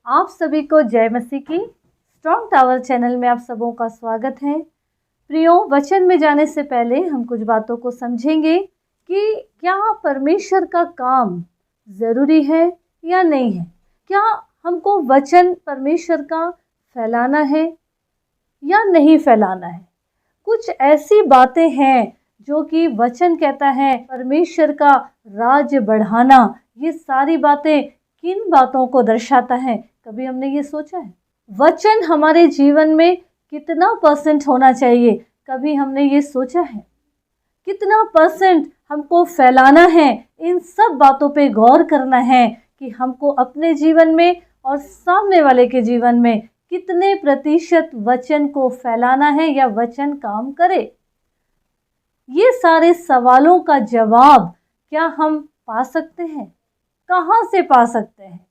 आप सभी को जय मसीह की स्ट्रॉन्ग टावर चैनल में आप सबों का स्वागत है। प्रियो, वचन में जाने से पहले हम कुछ बातों को समझेंगे कि क्या परमेश्वर का काम ज़रूरी है या नहीं है। क्या हमको वचन परमेश्वर का फैलाना है या नहीं फैलाना है। कुछ ऐसी बातें हैं जो कि वचन कहता है परमेश्वर का राज्य बढ़ाना। ये सारी बातें किन बातों को दर्शाता है, कभी हमने ये सोचा है? वचन हमारे जीवन में कितना % होना चाहिए, कभी हमने ये सोचा है? कितना % हमको फैलाना है, इन सब बातों पे गौर करना है कि हमको अपने जीवन में और सामने वाले के जीवन में कितने % वचन को फैलाना है या वचन काम करे। ये सारे सवालों का जवाब क्या हम पा सकते हैं? कहाँ से पा सकते हैं?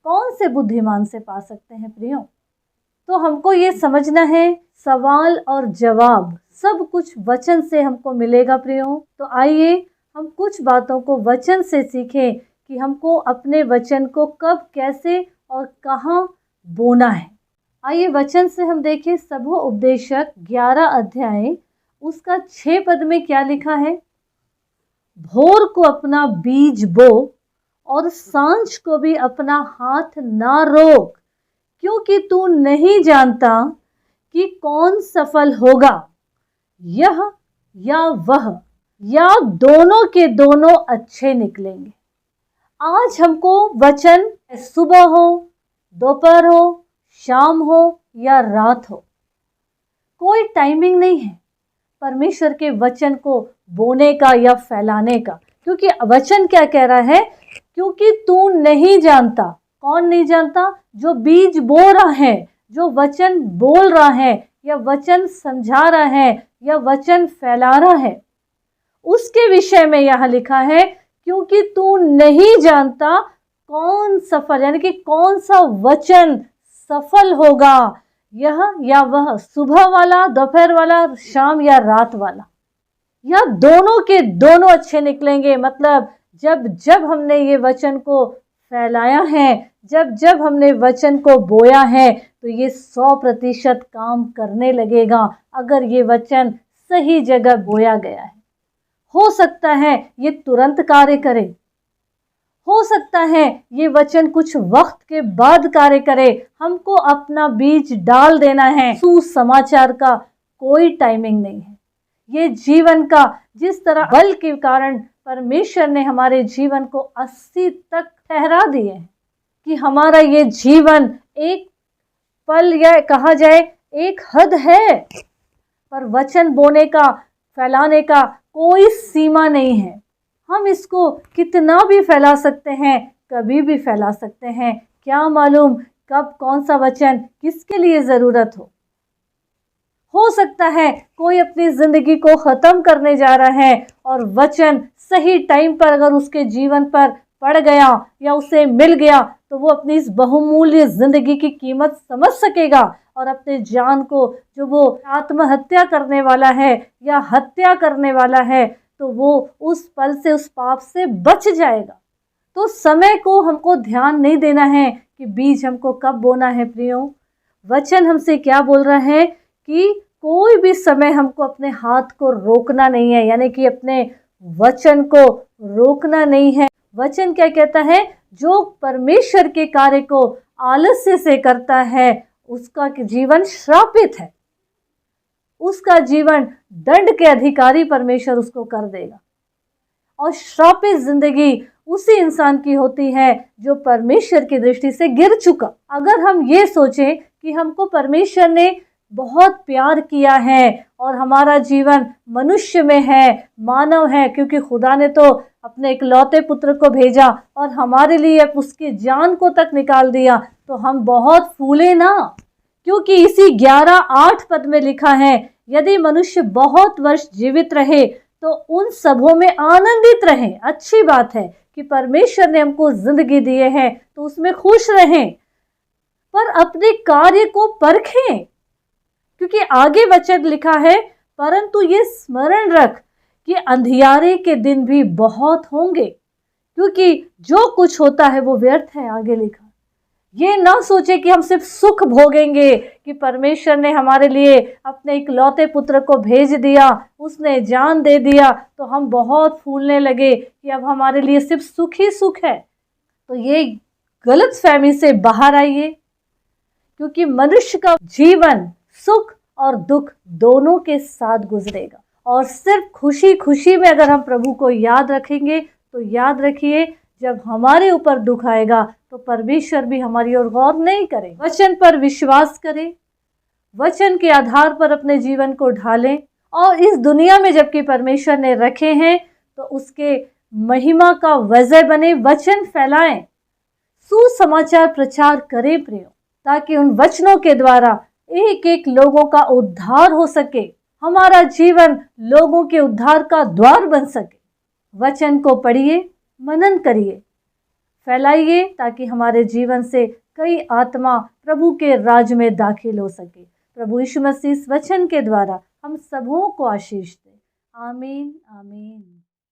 कौन से बुद्धिमान से पा सकते हैं प्रियो? तो हमको ये समझना है, सवाल और जवाब सब कुछ वचन से हमको मिलेगा प्रियो। तो आइए हम कुछ बातों को वचन से सीखें कि हमको अपने वचन को कब, कैसे और कहाँ बोना है। आइए वचन से हम देखें सबो उपदेशक 11 अध्याय उसका 6 पद में क्या लिखा है। भोर को अपना बीज बो और सांझ को भी अपना हाथ ना रोक, क्योंकि तू नहीं जानता कि कौन सफल होगा, यह या वह, या दोनों के दोनों अच्छे निकलेंगे। आज हमको वचन सुबह हो, दोपहर हो, शाम हो या रात हो, कोई टाइमिंग नहीं है परमेश्वर के वचन को बोने का या फैलाने का। क्योंकि वचन क्या कह रहा है, क्योंकि तू नहीं जानता। कौन नहीं जानता? जो बीज बो रहा है, जो वचन बोल रहा है या वचन समझा रहा है या वचन फैला रहा है, उसके विषय में यहाँ लिखा है क्योंकि तू नहीं जानता कौन सफल, यानी कि कौन सा वचन सफल होगा, यह या वह, सुबह वाला, दोपहर वाला, शाम या रात वाला, या दोनों के दोनों अच्छे निकलेंगे। मतलब जब जब हमने ये वचन को फैलाया है, जब जब हमने वचन को बोया है, तो ये 100% काम करने लगेगा अगर ये वचन सही जगह बोया गया है। हो सकता है ये तुरंत कार्य करे, हो सकता है ये वचन कुछ वक्त के बाद कार्य करे। हमको अपना बीज डाल देना है। सुसमाचार का कोई टाइमिंग नहीं है। ये जीवन का, जिस तरह बल के कारण परमेश्वर ने हमारे जीवन को 80 तक ठहरा दिए हैं कि हमारा ये जीवन एक पल या कहा जाए एक हद है, पर वचन बोने का, फैलाने का कोई सीमा नहीं है। हम इसको कितना भी फैला सकते हैं, कभी भी फैला सकते हैं। क्या मालूम कब कौन सा वचन किसके लिए ज़रूरत हो सकता है कोई अपनी ज़िंदगी को ख़त्म करने जा रहा है और वचन सही टाइम पर अगर उसके जीवन पर पड़ गया या उसे मिल गया, तो वो अपनी इस बहुमूल्य ज़िंदगी की कीमत समझ सकेगा और अपने जान को, जो वो आत्महत्या करने वाला है या हत्या करने वाला है, तो वो उस पल से, उस पाप से बच जाएगा। तो समय को हमको ध्यान नहीं देना है कि बीज हमको कब बोना है प्रियो। वचन हमसे क्या बोल रहा है कि कोई भी समय हमको अपने हाथ को रोकना नहीं है, यानी कि अपने वचन को रोकना नहीं है। वचन क्या कहता है? जो परमेश्वर के कार्य को आलस्य से करता है उसका जीवन श्रापित है, उसका जीवन दंड के अधिकारी परमेश्वर उसको कर देगा। और श्रापित जिंदगी उसी इंसान की होती है जो परमेश्वर की दृष्टि से गिर चुका। अगर हम ये सोचें कि हमको परमेश्वर ने बहुत प्यार किया है और हमारा जीवन मनुष्य में है, मानव है, क्योंकि खुदा ने तो अपने इकलौते पुत्र को भेजा और हमारे लिए उसकी जान को तक निकाल दिया, तो हम बहुत फूले ना। क्योंकि इसी 11:8 पद में लिखा है, यदि मनुष्य बहुत वर्ष जीवित रहे तो उन सबों में आनंदित रहे। अच्छी बात है कि परमेश्वर ने हमको जिंदगी दिए है तो उसमें खुश रहें, पर अपने कार्य को परखें। क्योंकि आगे वचन लिखा है, परंतु ये स्मरण रख कि अंधियारे के दिन भी बहुत होंगे, क्योंकि जो कुछ होता है वो व्यर्थ है। आगे लिखा ये ना सोचे कि हम सिर्फ सुख भोगेंगे, कि परमेश्वर ने हमारे लिए अपने इकलौते पुत्र को भेज दिया, उसने जान दे दिया तो हम बहुत फूलने लगे कि अब हमारे लिए सिर्फ सुख ही सुख है। तो ये गलतफहमी से बाहर आइए, क्योंकि मनुष्य का जीवन सुख और दुख दोनों के साथ गुजरेगा। और सिर्फ खुशी खुशी में अगर हम प्रभु को याद रखेंगे तो याद रखिए, जब हमारे ऊपर दुख आएगा तो परमेश्वर भी हमारी ओर गौर नहीं करे। वचन पर विश्वास करें, वचन के आधार पर अपने जीवन को ढालें, और इस दुनिया में जबकि परमेश्वर ने रखे हैं तो उसके महिमा का वजह बने, वचन फैलाएं, सुसमाचार प्रचार करें प्रियो, ताकि उन वचनों के द्वारा एक एक लोगों का उद्धार हो सके, हमारा जीवन लोगों के उद्धार का द्वार बन सके। वचन को पढ़िए, मनन करिए, फैलाइए, ताकि हमारे जीवन से कई आत्मा प्रभु के राज में दाखिल हो सके। प्रभु यीशु मसीह इस वचन के द्वारा हम सबों को आशीष दे। आमीन आमीन।